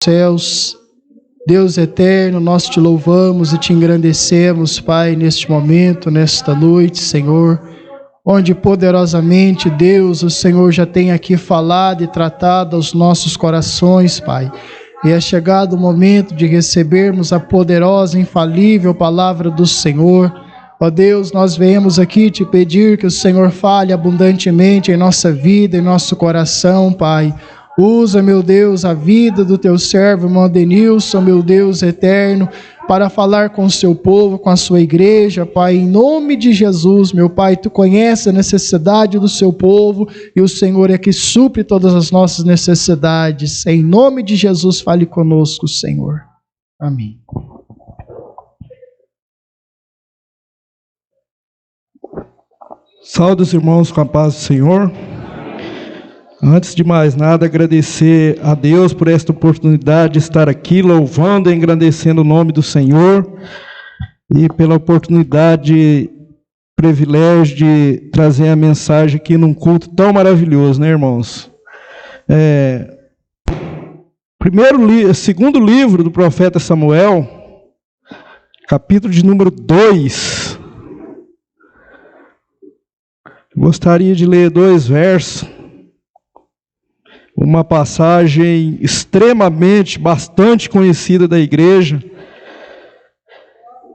céus, Deus eterno, nós te louvamos e te engrandecemos, Pai, neste momento, nesta noite, Senhor, onde poderosamente, Deus, o Senhor já tem aqui falado e tratado aos nossos corações, Pai. E é chegado o momento de recebermos a poderosa, infalível palavra do Senhor. Ó Deus, nós viemos aqui te pedir que o Senhor fale abundantemente em nossa vida, em nosso coração, Pai. Usa, meu Deus, a vida do teu servo, irmão Adenilson, meu Deus eterno, para falar com o seu povo, com a sua igreja, Pai, em nome de Jesus, meu Pai, tu conheces a necessidade do seu povo e o Senhor é que supre todas as nossas necessidades. Em nome de Jesus, fale conosco, Senhor. Amém. Saúde os irmãos com a paz do Senhor. Antes de mais nada, agradecer a Deus por esta oportunidade de estar aqui louvando e engrandecendo o nome do Senhor e pela oportunidade, privilégio de trazer a mensagem aqui num culto tão maravilhoso, né, irmãos? Segundo livro do profeta Samuel, capítulo de número 2. Gostaria de ler 2 versos. Uma passagem bastante conhecida da igreja,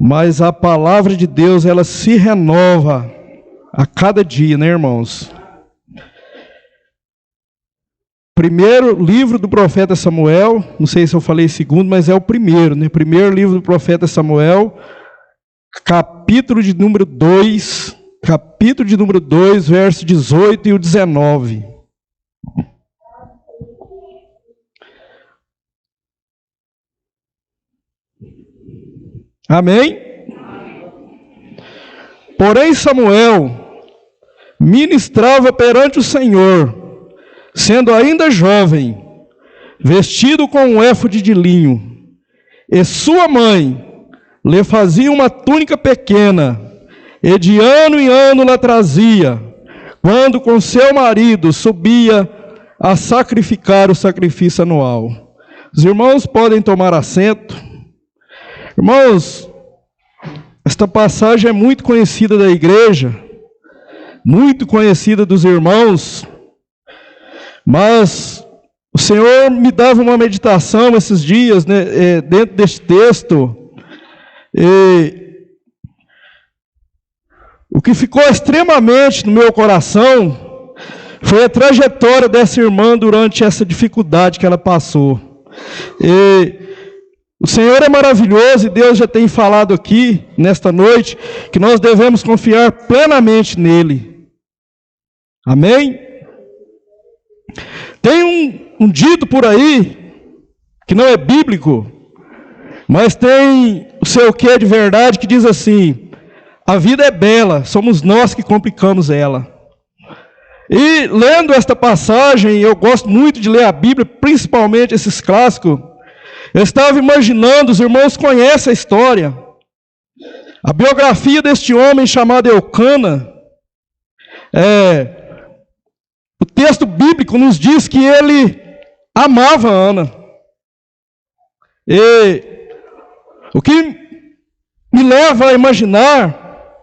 mas a palavra de Deus, ela se renova a cada dia, né, irmãos? Primeiro livro do profeta Samuel, não sei se eu falei segundo, mas é o primeiro, né? Primeiro livro do profeta Samuel, capítulo de número 2, verso 18 e o 19. Amém? Porém Samuel ministrava perante o Senhor, sendo ainda jovem, vestido com um éfode de linho, e sua mãe lhe fazia uma túnica pequena, e de ano em ano la trazia, quando com seu marido subia a sacrificar o sacrifício anual. Os irmãos podem tomar assento. Irmãos, esta passagem é muito conhecida da igreja, muito conhecida dos irmãos, mas o Senhor me dava uma meditação esses dias, né, dentro deste texto, e o que ficou extremamente no meu coração foi a trajetória dessa irmã durante essa dificuldade que ela passou. O Senhor é maravilhoso e Deus já tem falado aqui, nesta noite, que nós devemos confiar plenamente nele. Amém? Tem um dito por aí, que não é bíblico, mas tem o seu quê de verdade, que diz assim: a vida é bela, somos nós que complicamos ela. E lendo esta passagem, eu gosto muito de ler a Bíblia, principalmente esses clássicos. Eu estava imaginando, os irmãos conhecem a história, a biografia deste homem chamado Eucana. O texto bíblico nos diz que ele amava Ana. E o que me leva a imaginar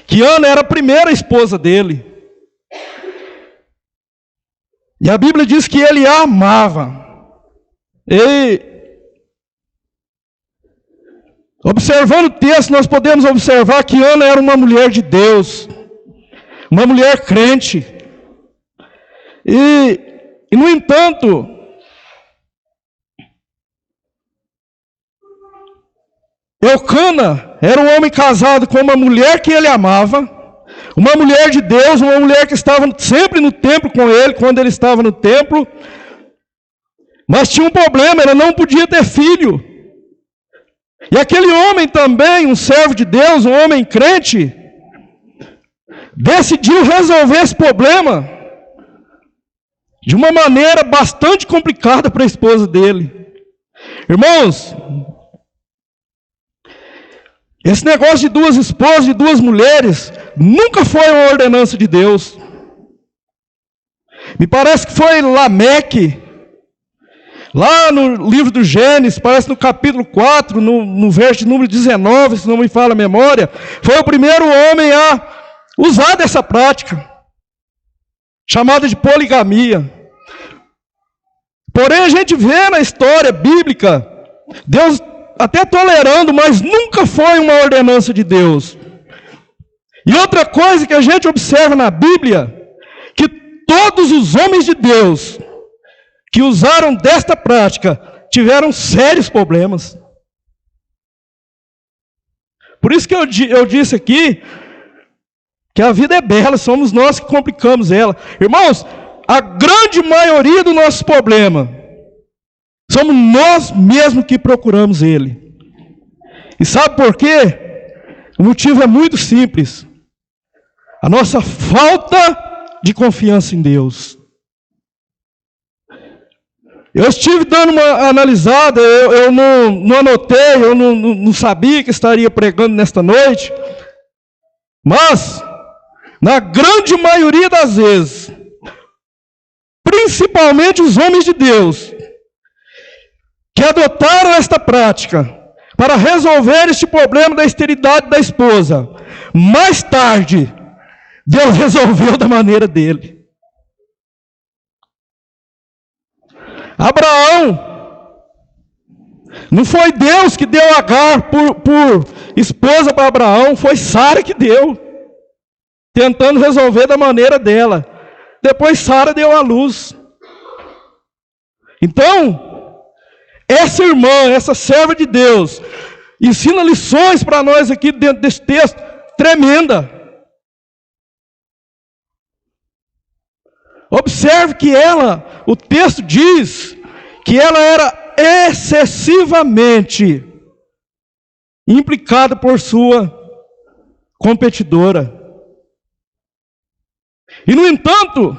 que Ana era a primeira esposa dele. E a Bíblia diz que ele a amava. E observando o texto, nós podemos observar que Ana era uma mulher de Deus, uma mulher crente. E no entanto, Eucana era um homem casado com uma mulher que ele amava, uma mulher de Deus, uma mulher que estava sempre no templo com ele, quando ele estava no templo, mas tinha um problema, ela não podia ter filho. E aquele homem também, um servo de Deus, um homem crente, decidiu resolver esse problema de uma maneira bastante complicada para a esposa dele. Irmãos, esse negócio de 2 esposas, de 2 mulheres, nunca foi uma ordenança de Deus. Me parece que foi Lameque Lá no livro do Gênesis, parece no capítulo 4, no verso de número 19, se não me falha a memória, foi o primeiro homem a usar dessa prática, chamada de poligamia. Porém, a gente vê na história bíblica, Deus até tolerando, mas nunca foi uma ordenança de Deus. E outra coisa que a gente observa na Bíblia, que todos os homens de Deus que usaram desta prática tiveram sérios problemas. Por isso que eu disse aqui que a vida é bela, somos nós que complicamos ela. Irmãos, a grande maioria do nosso problema somos nós mesmos que procuramos ele. E sabe por quê? O motivo é muito simples. A nossa falta de confiança em Deus. Eu estive dando uma analisada, eu não anotei, eu não sabia que estaria pregando nesta noite, mas, na grande maioria das vezes, principalmente os homens de Deus, que adotaram esta prática para resolver este problema da esterilidade da esposa, mais tarde, Deus resolveu da maneira dele. Abraão, não foi Deus que deu Agar por esposa para Abraão, foi Sara que deu, tentando resolver da maneira dela. Depois Sara deu à luz. Então, essa irmã, essa serva de Deus, ensina lições para nós aqui dentro desse texto, tremenda. Observe que ela, o texto diz que ela era excessivamente implicada por sua competidora. E no entanto,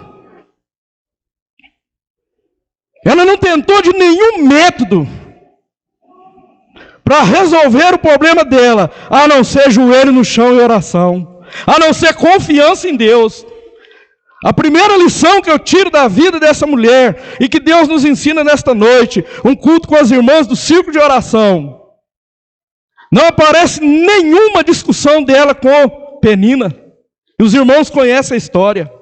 ela não tentou de nenhum método para resolver o problema dela, a não ser joelho no chão e oração, a não ser confiança em Deus. A primeira lição que eu tiro da vida dessa mulher, e que Deus nos ensina nesta noite, um culto com as irmãs do círculo de oração, não aparece nenhuma discussão dela com Penina, e os irmãos conhecem a história.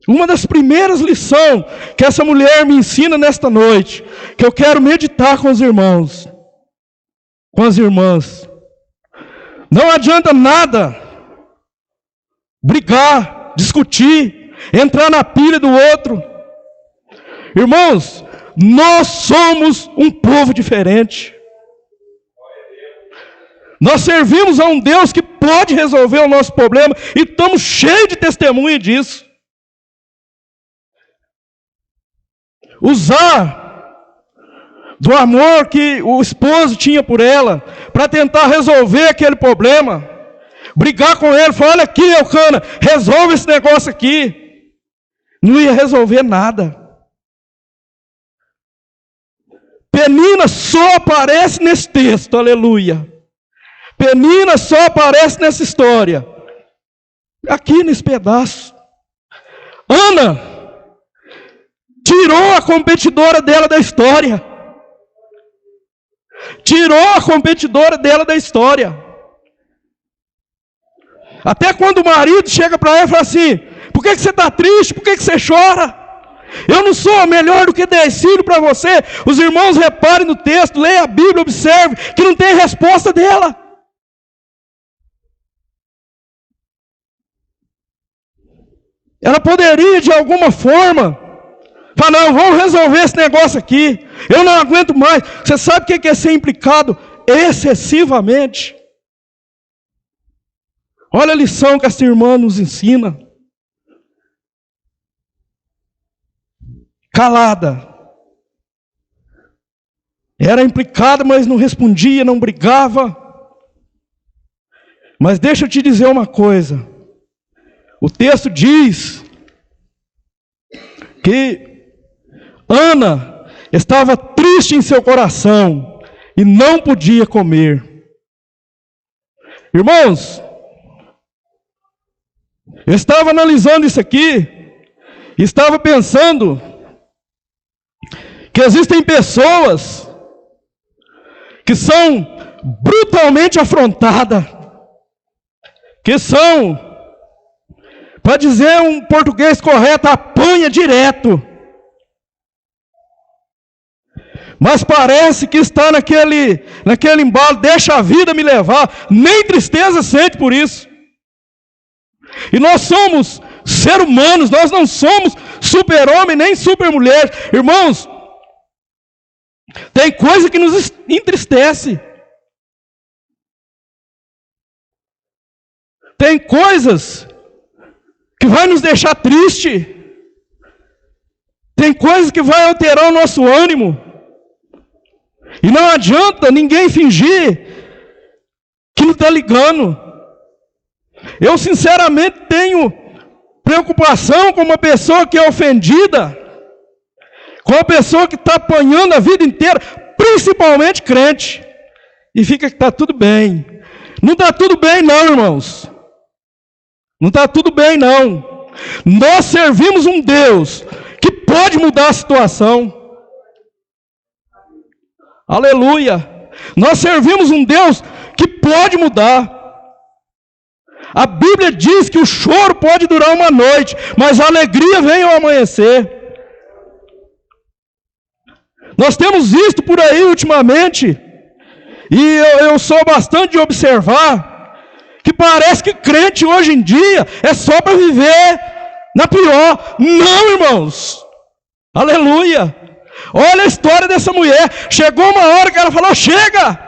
Uma das primeiras lições que essa mulher me ensina nesta noite, que eu quero meditar com os irmãos, com as irmãs, não adianta nada brigar, discutir, entrar na pilha do outro. Irmãos, nós somos um povo diferente. Nós servimos a um Deus que pode resolver o nosso problema e estamos cheios de testemunha disso. Usar do amor que o esposo tinha por ela, para tentar resolver aquele problema, brigar com ele, falar: olha aqui, Elcana, resolve esse negócio aqui. Não ia resolver nada. Penina só aparece nesse texto, aleluia. Penina só aparece nessa história, aqui nesse pedaço. Ana tirou a competidora dela da história. Tirou a competidora dela da história. Até quando o marido chega para ela e fala assim: por que você está triste? Por que você chora? Eu não sou melhor do que 10 filhos para você. Os irmãos reparem no texto, leia a Bíblia, observe que não tem resposta dela. Ela poderia de alguma forma falar: não, vamos resolver esse negócio aqui, eu não aguento mais. Você sabe o que é ser implicado excessivamente? Olha a lição que essa irmã nos ensina. Calada. Era implicada, mas não respondia, não brigava. Mas deixa eu te dizer uma coisa. O texto diz que Ana estava triste em seu coração e não podia comer. Irmãos, eu estava analisando isso aqui, Estava pensando que existem pessoas que são brutalmente afrontadas, que são, para dizer um português correto, apanha direto. Mas parece que está naquele embalo, deixa a vida me levar, nem tristeza sente por isso. E nós somos seres humanos, nós não somos super-homem nem super-mulher. Irmãos, tem coisa que nos entristece. Tem coisas que vai nos deixar triste. Tem coisas que vai alterar o nosso ânimo. E não adianta ninguém fingir que não está ligando. Eu sinceramente tenho preocupação com uma pessoa que é ofendida, com uma pessoa que está apanhando a vida inteira, principalmente crente, e fica que está tudo bem. Não está tudo bem não, irmãos. Não está tudo bem não. Nós servimos um Deus que pode mudar a situação. Aleluia! Nós servimos um Deus que pode mudar. A Bíblia diz que o choro pode durar uma noite, mas a alegria vem ao amanhecer. Nós temos visto por aí ultimamente, e eu sou bastante de observar, que parece que crente hoje em dia é só para viver na pior. Não, irmãos! Aleluia! Olha a história dessa mulher. Chegou uma hora que ela falou: chega!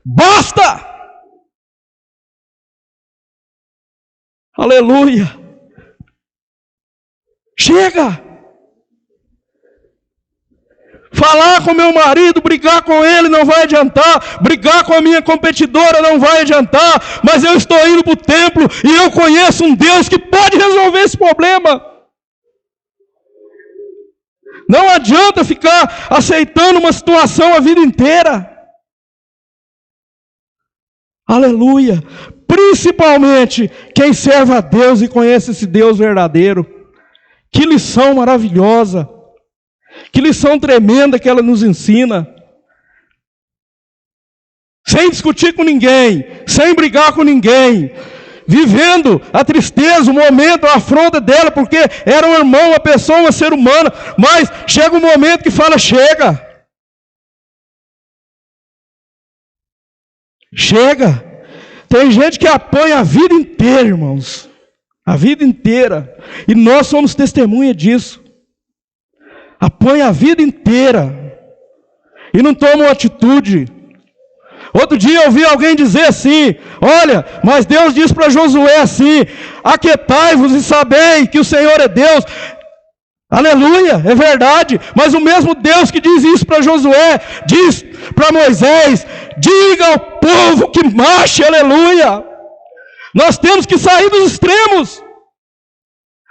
Basta! Aleluia! Chega! Falar com meu marido, brigar com ele não vai adiantar. Brigar com a minha competidora não vai adiantar. Mas eu estou indo para o templo e eu conheço um Deus que pode resolver esse problema. Não adianta ficar aceitando uma situação a vida inteira. Aleluia! Principalmente quem serve a Deus e conhece esse Deus verdadeiro. Que lição maravilhosa! Que lição tremenda que ela nos ensina. Sem discutir com ninguém, sem brigar com ninguém, vivendo a tristeza, o momento, a afronta dela, porque era um irmão, uma pessoa, uma ser humana, mas chega um momento que fala: chega. Chega. Tem gente que apanha a vida inteira, irmãos. A vida inteira. E nós somos testemunha disso. Apanha a vida inteira. E não toma uma atitude. Outro dia eu ouvi alguém dizer assim: olha, mas Deus diz para Josué assim: aquietai-vos e sabei que o Senhor é Deus. Aleluia, é verdade. Mas o mesmo Deus que diz isso para Josué, diz para Moisés: diga ao povo que marche, aleluia. Nós temos que sair dos extremos.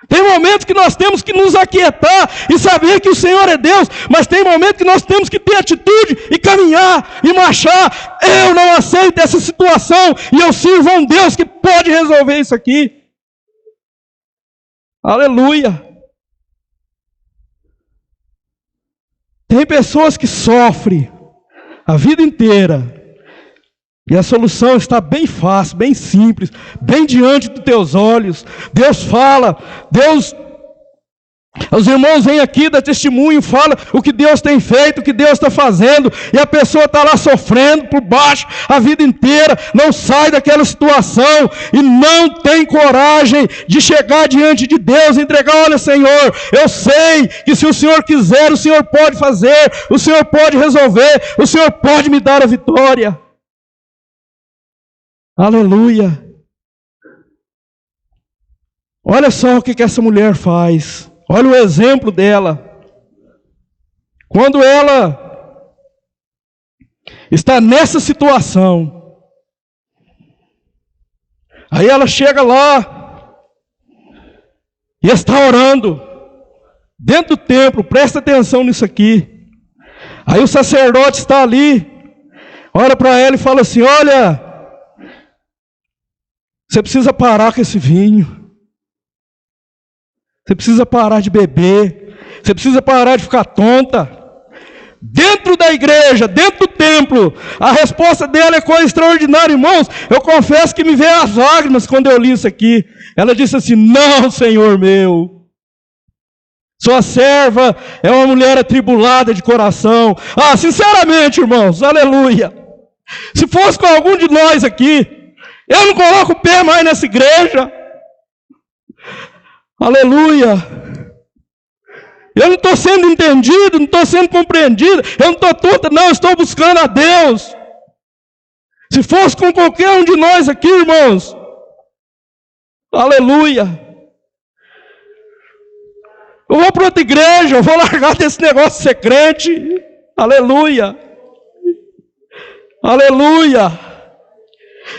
Tem momentos que nós temos que nos aquietar e saber que o Senhor é Deus, mas tem momentos que nós temos que ter atitude e caminhar e marchar. Eu não aceito essa situação e eu sirvo a um Deus que pode resolver isso aqui. Aleluia. Tem pessoas que sofrem a vida inteira e a solução está bem fácil, bem simples, bem diante dos teus olhos. Deus fala, os irmãos vêm aqui, dá testemunho, fala o que Deus tem feito, o que Deus está fazendo, e a pessoa está lá sofrendo por baixo a vida inteira, não sai daquela situação e não tem coragem de chegar diante de Deus e entregar: olha, Senhor, eu sei que se o Senhor quiser, o Senhor pode fazer, o Senhor pode resolver, o Senhor pode me dar a vitória. Aleluia. Olha só o que essa mulher faz. Olha o exemplo dela. Quando ela está nessa situação, aí ela chega lá e está orando dentro do templo. Presta atenção nisso aqui. Aí o sacerdote está ali, olha para ela e fala assim: olha, você precisa parar com esse vinho. Você precisa parar de beber. Você precisa parar de ficar tonta. Dentro da igreja, dentro do templo, a resposta dela é coisa extraordinária, irmãos. Eu confesso que me veio as lágrimas quando eu li isso aqui. Ela disse assim: não, Senhor meu, sua serva é uma mulher atribulada de coração. Sinceramente, irmãos, aleluia. Se fosse com algum de nós aqui, eu não coloco o pé mais nessa igreja. Aleluia. Eu não estou sendo entendido, não estou sendo compreendido, eu não estou tonta, não, eu estou buscando a Deus. Se fosse com qualquer um de nós aqui, irmãos, aleluia. Eu vou para outra igreja, eu vou largar desse negócio de ser crente, aleluia. Aleluia.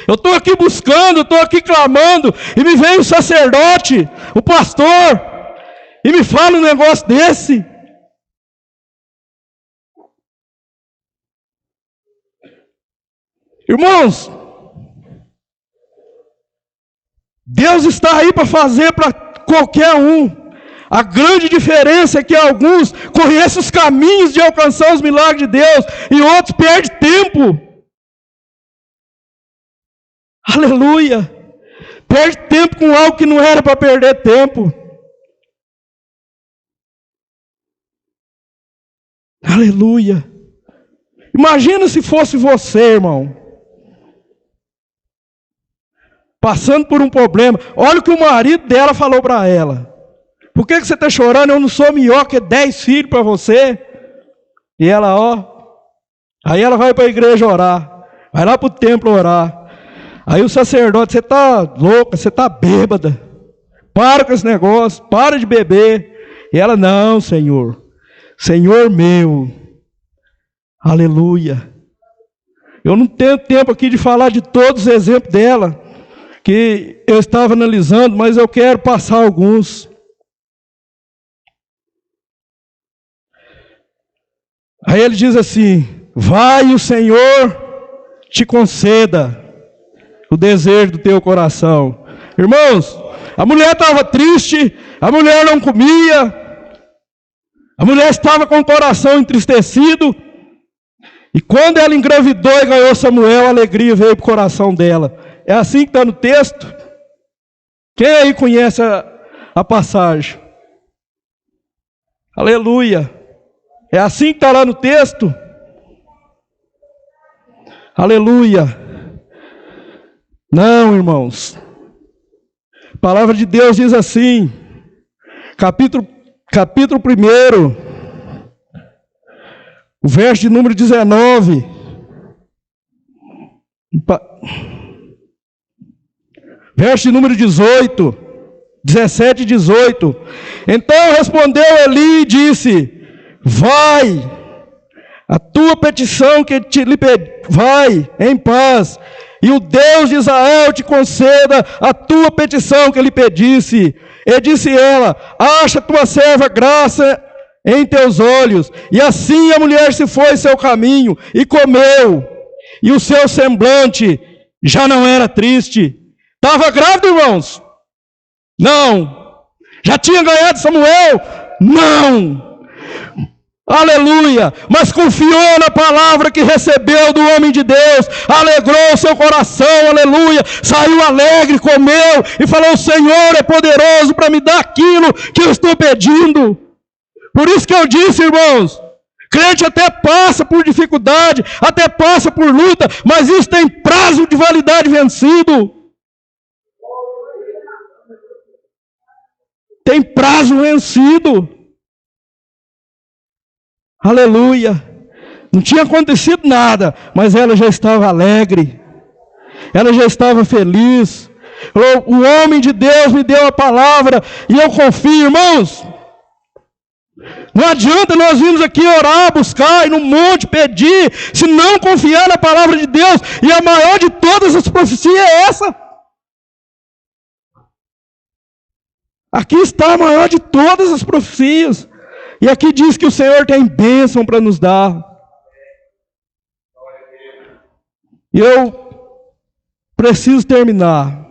Eu estou aqui buscando, eu estou aqui clamando, e me vem o sacerdote, o pastor, e me fala um negócio desse. Irmãos, Deus está aí para fazer para qualquer um. A grande diferença é que alguns conhecem os caminhos de alcançar os milagres de Deus, e outros perdem tempo. Aleluia. Perde tempo com algo que não era para perder tempo. Aleluia. Imagina se fosse você, irmão, passando por um problema. Olha o que o marido dela falou para ela: por que você está chorando? Eu não sou melhor que 10 filhos para você. E ela, aí ela vai para a igreja orar, vai lá para o templo orar. Aí o sacerdote: você está louca, você está bêbada, para com esse negócio, para de beber. E ela: não, Senhor, Senhor meu, aleluia. Eu não tenho tempo aqui de falar de todos os exemplos dela, que eu estava analisando, mas eu quero passar alguns. Aí ele diz assim: vai, o Senhor te conceda o desejo do teu coração. Irmãos, a mulher estava triste, a mulher não comia, a mulher estava com o coração entristecido, e quando ela engravidou e ganhou Samuel, a alegria veio para o coração dela. É assim que está no texto? Quem aí conhece a passagem? Aleluia. É assim que está lá no texto? Aleluia. Não, irmãos. A palavra de Deus diz assim, capítulo 1, o verso de número 19. Verso de número 18, 17 e 18. Então respondeu Eli e disse: vai, a tua petição que lhe pedi, vai em paz, e o Deus de Israel te conceda a tua petição que lhe pedisse. E disse ela: acha tua serva graça em teus olhos. E assim a mulher se foi seu caminho e comeu, e o seu semblante já não era triste. Estava grávida, irmãos? Não. Já tinha ganhado Samuel? Não. Aleluia. Mas confiou na palavra que recebeu do homem de Deus, alegrou o seu coração, aleluia, saiu alegre, comeu e falou: o Senhor é poderoso para me dar aquilo que eu estou pedindo. Por isso que eu disse, irmãos, crente até passa por dificuldade, até passa por luta, mas isso tem prazo de validade vencido. Tem prazo vencido. Aleluia. Não tinha acontecido nada, mas ela já estava alegre. Ela já estava feliz. O homem de Deus me deu a palavra e eu confio, irmãos. Não adianta nós virmos aqui orar, buscar, ir no monte, pedir, se não confiar na palavra de Deus. E a maior de todas as profecias é essa. Aqui está a maior de todas as profecias. E aqui diz que o Senhor tem bênção para nos dar. E eu preciso terminar.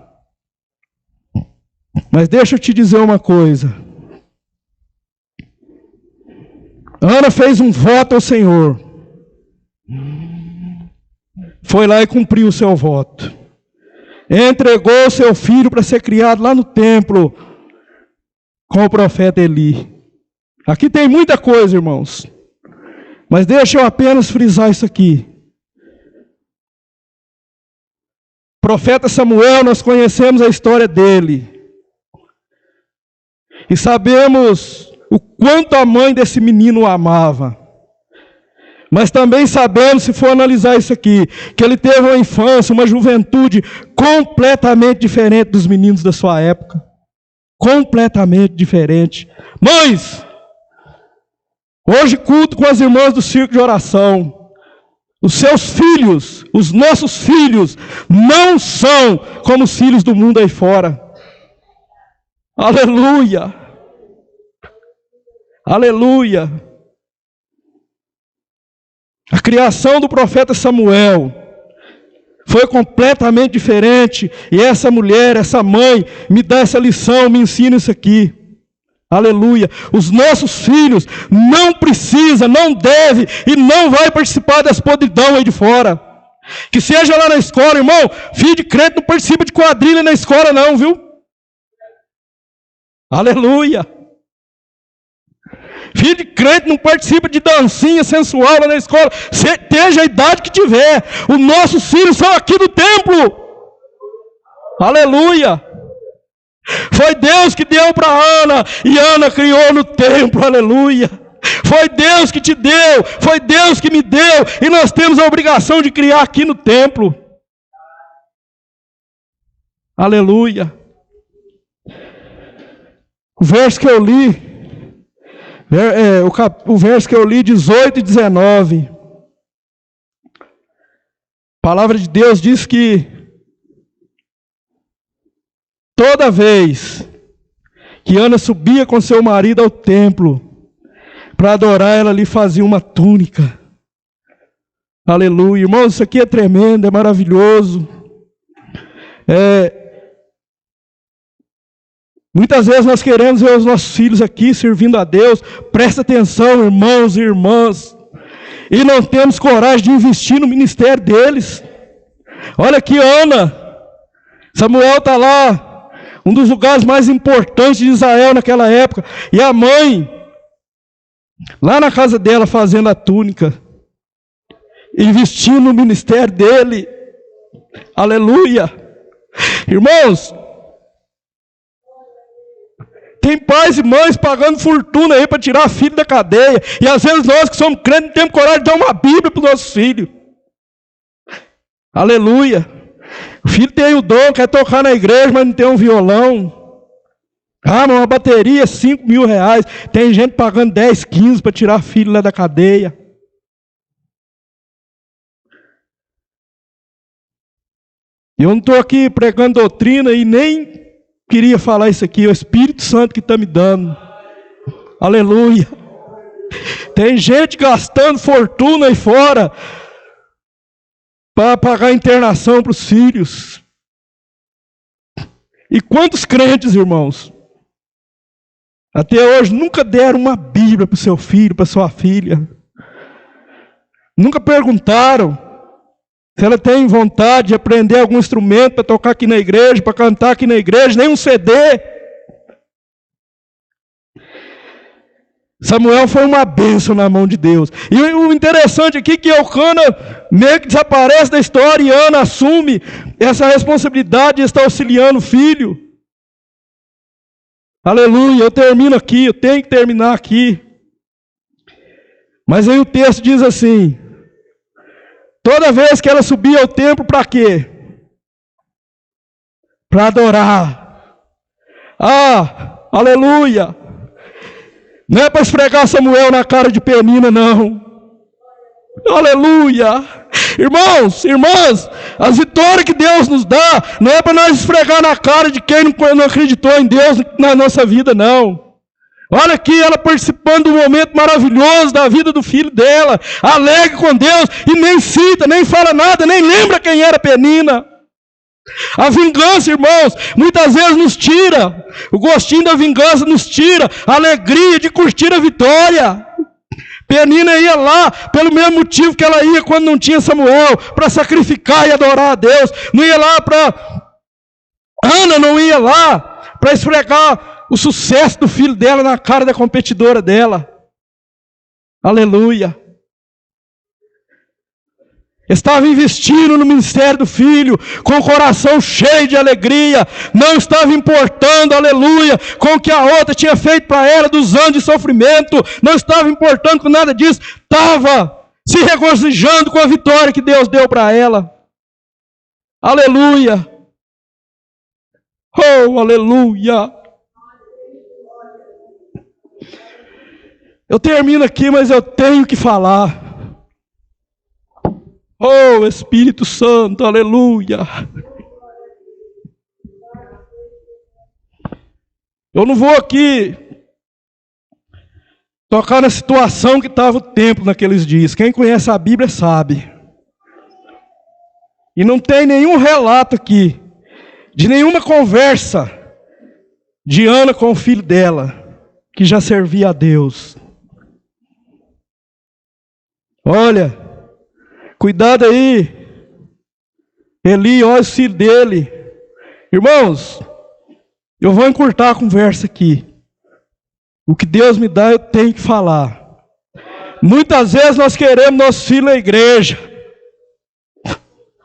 Mas deixa eu te dizer uma coisa. Ana fez um voto ao Senhor. Foi lá e cumpriu o seu voto. Entregou o seu filho para ser criado lá no templo com o profeta Eli. Aqui tem muita coisa, irmãos. Mas deixa eu apenas frisar isso aqui. O profeta Samuel, nós conhecemos a história dele. E sabemos o quanto a mãe desse menino o amava. Mas também sabemos, se for analisar isso aqui, que ele teve uma infância, uma juventude completamente diferente dos meninos da sua época. Completamente diferente. Mães, hoje culto com as irmãs do Circo de Oração. Os seus filhos, os nossos filhos, não são como os filhos do mundo aí fora. Aleluia! Aleluia! A criação do profeta Samuel foi completamente diferente. E essa mulher, essa mãe, me dá essa lição, me ensina isso aqui. Aleluia. Os nossos filhos não precisam, não devem e não vai participar das podridão aí de fora. Que seja lá na escola, irmão, filho de crente não participa de quadrilha na escola não, viu? Aleluia. Filho de crente não participa de dancinha sensual lá na escola, seja a idade que tiver. Os nossos filhos são aqui do templo. Aleluia. Foi Deus que deu para Ana, e Ana criou no templo, aleluia. Foi Deus que te deu, foi Deus que me deu, e nós temos a obrigação de criar aqui no templo. Aleluia. O verso que eu li, o verso que eu li, 18 e 19. A palavra de Deus diz que toda vez que Ana subia com seu marido ao templo para adorar, ela lhe fazia uma túnica. Aleluia. Irmãos, isso aqui é tremendo, é maravilhoso. Muitas vezes nós queremos ver os nossos filhos aqui servindo a Deus. Presta atenção, irmãos e irmãs. E não temos coragem de investir no ministério deles. Olha aqui, Ana. Samuel está lá, um dos lugares mais importantes de Israel naquela época. E a mãe, lá na casa dela, fazendo a túnica, investindo no ministério dele. Aleluia. Irmãos, tem pais e mães pagando fortuna aí para tirar filho da cadeia. E às vezes nós que somos crentes não temos coragem de dar uma Bíblia para os nossos filhos. Aleluia. O filho tem o dom, quer tocar na igreja, mas não tem um violão. Mas uma bateria, 5 mil reais. Tem gente pagando 10, 15 para tirar filho lá da cadeia. E eu não estou aqui pregando doutrina e nem queria falar isso aqui. É o Espírito Santo que está me dando. Aleluia. Tem gente gastando fortuna aí fora para pagar internação para os filhos. E quantos crentes, irmãos, até hoje nunca deram uma Bíblia para o seu filho, para sua filha. Nunca perguntaram se ela tem vontade de aprender algum instrumento para tocar aqui na igreja, para cantar aqui na igreja, nem um CD. Samuel foi uma bênção na mão de Deus. E o interessante aqui é que Elcana meio que desaparece da história e Ana assume essa responsabilidade de estar auxiliando o filho. Aleluia, eu termino aqui, eu tenho que terminar aqui. Mas aí o texto diz assim: toda vez que ela subia ao templo, para quê? Para adorar. Aleluia. Não é para esfregar Samuel na cara de Penina, não. Aleluia. Irmãos, irmãs, as vitórias que Deus nos dá, não é para nós esfregar na cara de quem não acreditou em Deus na nossa vida, não. Olha aqui, ela participando de um momento maravilhoso da vida do filho dela, alegre com Deus, e nem cita, nem fala nada, nem lembra quem era Penina. A vingança, irmãos, muitas vezes nos tira, o gostinho da vingança nos tira a alegria de curtir a vitória. Penina ia lá pelo mesmo motivo que ela ia quando não tinha Samuel, para sacrificar e adorar a Deus. Não ia lá para... Ana não ia lá para esfregar o sucesso do filho dela na cara da competidora dela. Aleluia. Estava investindo no ministério do filho, com o coração cheio de alegria, não estava importando, aleluia, com o que a outra tinha feito para ela dos anos de sofrimento, não estava importando com nada disso, estava se regozijando com a vitória que Deus deu para ela. Aleluia. Oh, aleluia. Eu termino aqui, mas eu tenho que falar. Oh, Espírito Santo, aleluia. Eu não vou aqui tocar na situação que estava o templo naqueles dias. Quem conhece a Bíblia sabe. E não tem nenhum relato aqui de nenhuma conversa de Ana com o filho dela, que já servia a Deus. Olha, cuidado aí. Eli, olha o filho dele. Irmãos, eu vou encurtar a conversa aqui. O que Deus me dá, eu tenho que falar. Muitas vezes nós queremos nosso filho na igreja.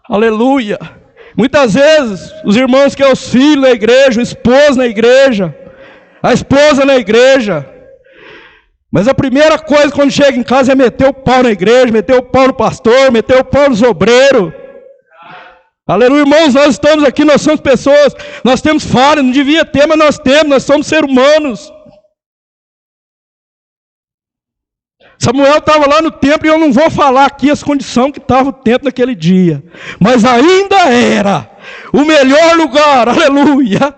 Aleluia. Muitas vezes os irmãos querem os filhos na igreja, o esposo na igreja, a esposa na igreja. Mas a primeira coisa quando chega em casa é meter o pau na igreja, meter o pau no pastor, meter o pau nos obreiros. Aleluia, irmãos, nós estamos aqui, nós somos pessoas, nós temos falhas, não devia ter, mas nós temos, nós somos seres humanos. Samuel estava lá no templo e eu não vou falar aqui as condições que estava o templo naquele dia. Mas ainda era o melhor lugar, aleluia.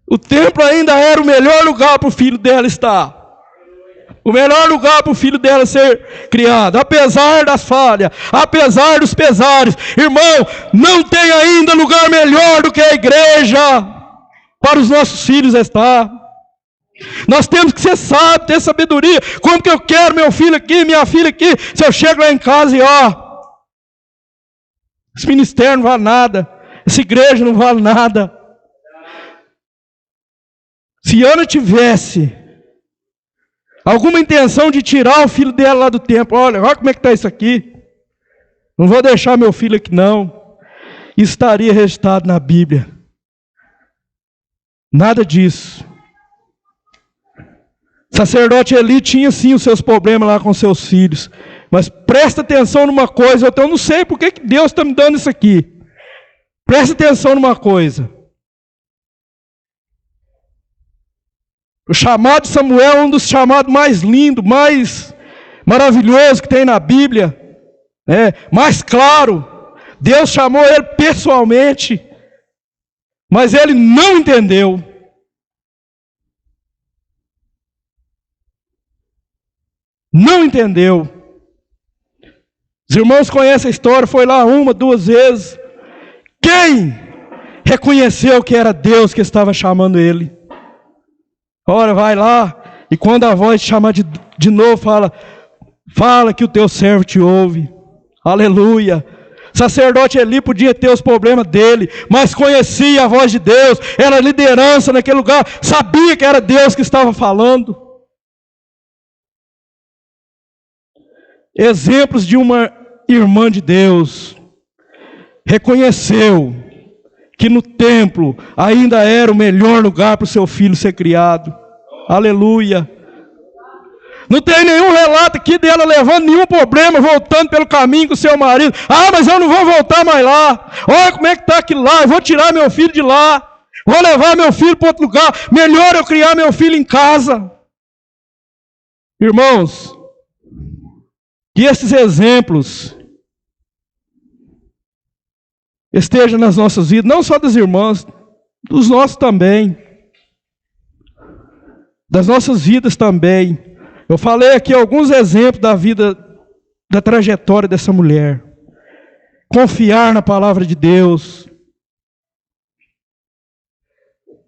O templo ainda era o melhor lugar para o filho dela estar. O melhor lugar para o filho dela ser criado. Apesar das falhas, apesar dos pesares. Irmão, não tem ainda lugar melhor do que a igreja para os nossos filhos estar. Nós temos que ser sábios, ter sabedoria. Como que eu quero meu filho aqui, minha filha aqui, se eu chego lá em casa e esse ministério não vale nada, essa igreja não vale nada. Se Ana tivesse alguma intenção de tirar o filho dela lá do templo, olha como é que está isso aqui, não vou deixar meu filho aqui não, isso estaria registrado na Bíblia. Nada disso. O sacerdote Eli tinha sim os seus problemas lá com seus filhos. Mas presta atenção numa coisa. Eu não sei por que Deus está me dando isso aqui. Presta atenção numa coisa. O chamado de Samuel é um dos chamados mais lindos, mais maravilhosos que tem na Bíblia. Mais claro. Deus chamou ele pessoalmente. Mas ele não entendeu. Não entendeu. Os irmãos conhecem a história, foi lá 1, 2 vezes. Quem reconheceu que era Deus que estava chamando ele? Ora, vai lá, e quando a voz te chamar de novo, fala que o teu servo te ouve. Aleluia. O sacerdote Eli podia ter os problemas dele, mas conhecia a voz de Deus, era liderança naquele lugar, sabia que era Deus que estava falando. Exemplos de uma irmã de Deus, reconheceu que no templo ainda era o melhor lugar para o seu filho ser criado. Aleluia. Não tem nenhum relato aqui dela levando nenhum problema, voltando pelo caminho com o seu marido. Mas eu não vou voltar mais lá. Olha como é que está aquilo lá, eu vou tirar meu filho de lá. Vou levar meu filho para outro lugar. Melhor eu criar meu filho em casa. Irmãos, que esses exemplos estejam nas nossas vidas, não só das irmãs, dos nossos também, das nossas vidas também. Eu falei aqui alguns exemplos da vida, da trajetória dessa mulher. Confiar na palavra de Deus.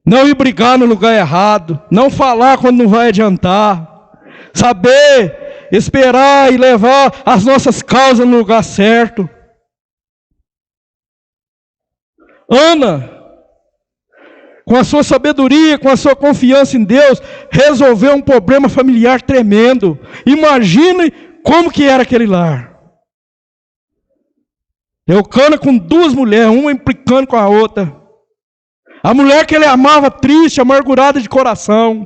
não ir brigar no lugar errado, não falar quando não vai adiantar, saber esperar e levar as nossas causas no lugar certo. Ana, com a sua sabedoria, com a sua confiança em Deus, resolveu um problema familiar tremendo. Imagine como que era aquele lar. Eucana com 2 mulheres, uma implicando com a outra. A mulher que ele amava triste, amargurada de coração.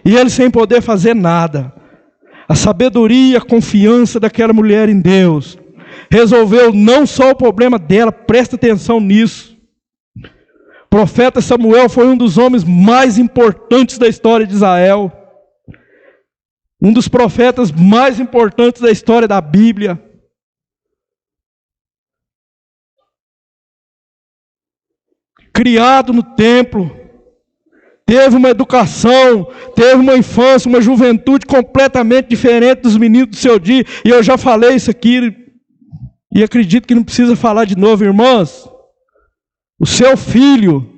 E ele sem poder fazer nada. A sabedoria, a confiança daquela mulher em Deus resolveu não só o problema dela, presta atenção nisso. O profeta Samuel foi um dos homens mais importantes da história de Israel. Um dos profetas mais importantes da história da Bíblia. Criado no templo, teve uma educação, teve uma infância, uma juventude completamente diferente dos meninos do seu dia. E eu já falei isso aqui, e acredito que não precisa falar de novo, irmãs. O seu filho,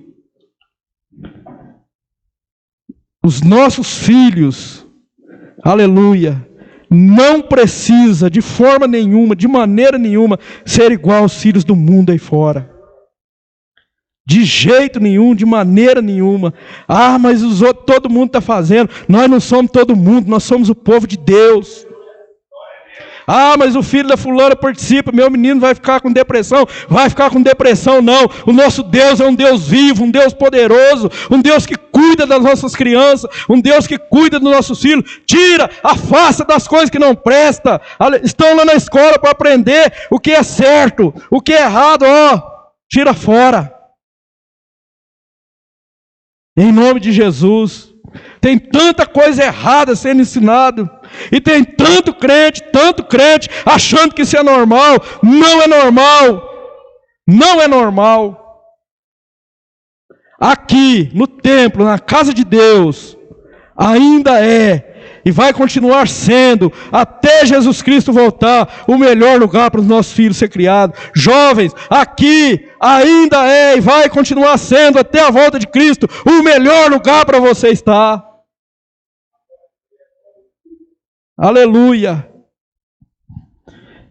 os nossos filhos, aleluia, não precisa de forma nenhuma, de maneira nenhuma, ser igual aos filhos do mundo aí fora. De jeito nenhum, de maneira nenhuma. Ah, mas os outros, todo mundo está fazendo. Nós não somos todo mundo, nós somos o povo de Deus. Ah, mas o filho da fulana participa, meu menino vai ficar com depressão. Vai ficar com depressão não. O nosso Deus é um Deus vivo, um Deus poderoso, um Deus que cuida das nossas crianças, um Deus que cuida dos nossos filhos. Tira, afasta das coisas que não prestam. Estão lá na escola para aprender o que é certo, o que é errado, tira fora. Em nome de Jesus. Tem tanta coisa errada sendo ensinado. E tem tanto crente, achando que isso é normal. Não é normal. Não é normal. Aqui, no templo, na casa de Deus, ainda é e vai continuar sendo, até Jesus Cristo voltar, o melhor lugar para os nossos filhos ser criados. Jovens, aqui ainda é e vai continuar sendo, até a volta de Cristo, o melhor lugar para você estar. Aleluia.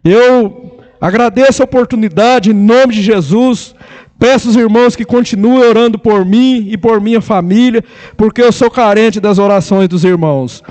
Eu agradeço a oportunidade, em nome de Jesus. Peço aos irmãos que continuem orando por mim e por minha família, porque eu sou carente das orações dos irmãos.